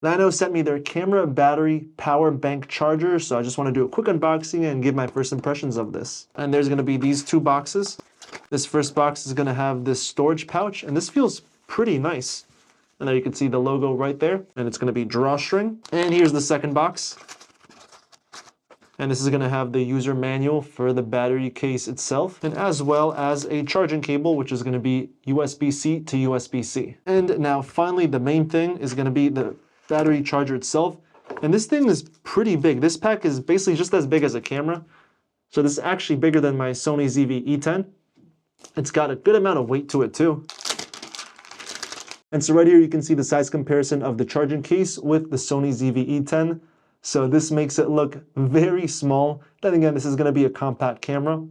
Llano sent me their camera, battery, power bank charger, so I just want to do a quick unboxing and give my first impressions of this. And there's going to be these two boxes. This first box is going to have this storage pouch, and this feels pretty nice. And there you can see the logo right there, and it's going to be drawstring. And here's the second box. And this is going to have the user manual for the battery case itself, and as well as a charging cable, which is going to be USB-C to USB-C. And now finally, the main thing is going to be the battery charger itself. And this thing is pretty big. This pack is basically just as big as a camera. So this is actually bigger than my Sony ZV-E10. It's got a good amount of weight to it too. And so right here you can see the size comparison of the charging case with the Sony ZV-E10. So this makes it look very small. Then again, this is going to be a compact camera.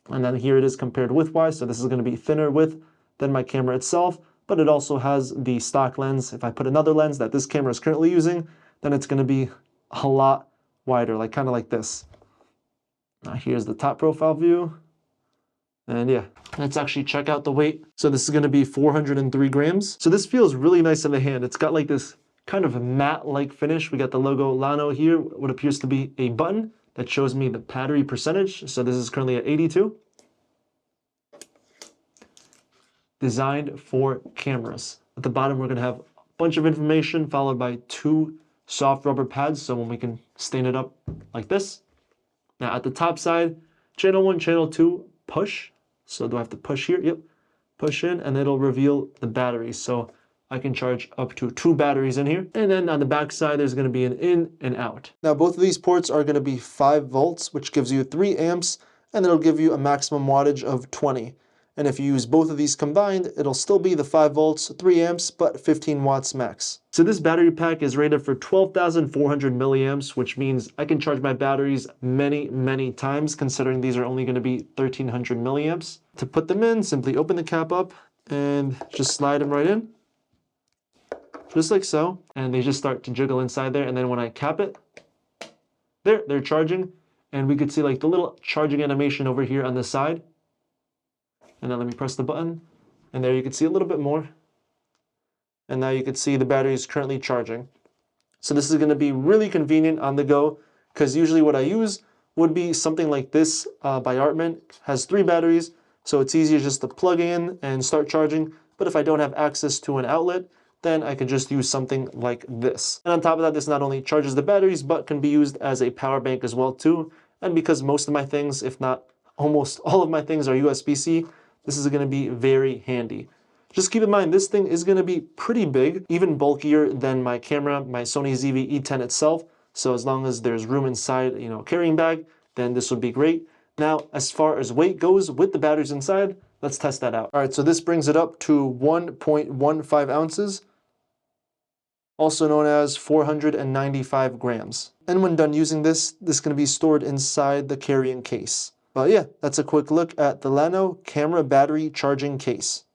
And then here it is compared width-wise. So this is going to be thinner width than my camera itself. But it also has the stock lens. If I put another lens that this camera is currently using, then it's going to be a lot wider, like kind of like this. Now here's the top profile view. And yeah, let's actually check out the weight. So this is going to be 403 grams. So this feels really nice in the hand. It's got like this kind of matte-like finish. We got the logo llano here, what appears to be a button that shows me the battery percentage. So this is currently at 82. Designed for cameras. At the bottom, we're going to have a bunch of information followed by two soft rubber pads, so when we can stain it up like this. Now at the top side, channel 1, channel 2, push. So do I have to push here? Yep. Push in and it'll reveal the batteries. So I can charge up to 2 batteries in here. And then on the back side, there's going to be an in and out. Now both of these ports are going to be 5 volts, which gives you 3 amps, and it'll give you a maximum wattage of 20. And if you use both of these combined, it'll still be the 5 volts, 3 amps, but 15 watts max. So this battery pack is rated for 12,400 milliamps, which means I can charge my batteries many, many times, considering these are only going to be 1,300 milliamps. To put them in, simply open the cap up and just slide them right in. Just like so. And they just start to jiggle inside there. And then when I cap it, there, they're charging. And we could see like the little charging animation over here on the side. And then let me press the button, and there you can see a little bit more. And now you can see the battery is currently charging. So this is going to be really convenient on the go, because usually what I use would be something like this by Artment. Has 3 batteries, so it's easier just to plug in and start charging. But if I don't have access to an outlet, then I can just use something like this. And on top of that, this not only charges the batteries, but can be used as a power bank as well too. And because most of my things, if not almost all of my things, are USB-C, this is going to be very handy. Just keep in mind, this thing is going to be pretty big, even bulkier than my camera, my Sony ZV-E10 itself. So as long as there's room inside, carrying bag, then this would be great. Now, as far as weight goes with the batteries inside, let's test that out. All right, so this brings it up to 1.15 ounces, also known as 495 grams. And when done using this is going to be stored inside the carrying case. But yeah, that's a quick look at the Llano camera battery charging case.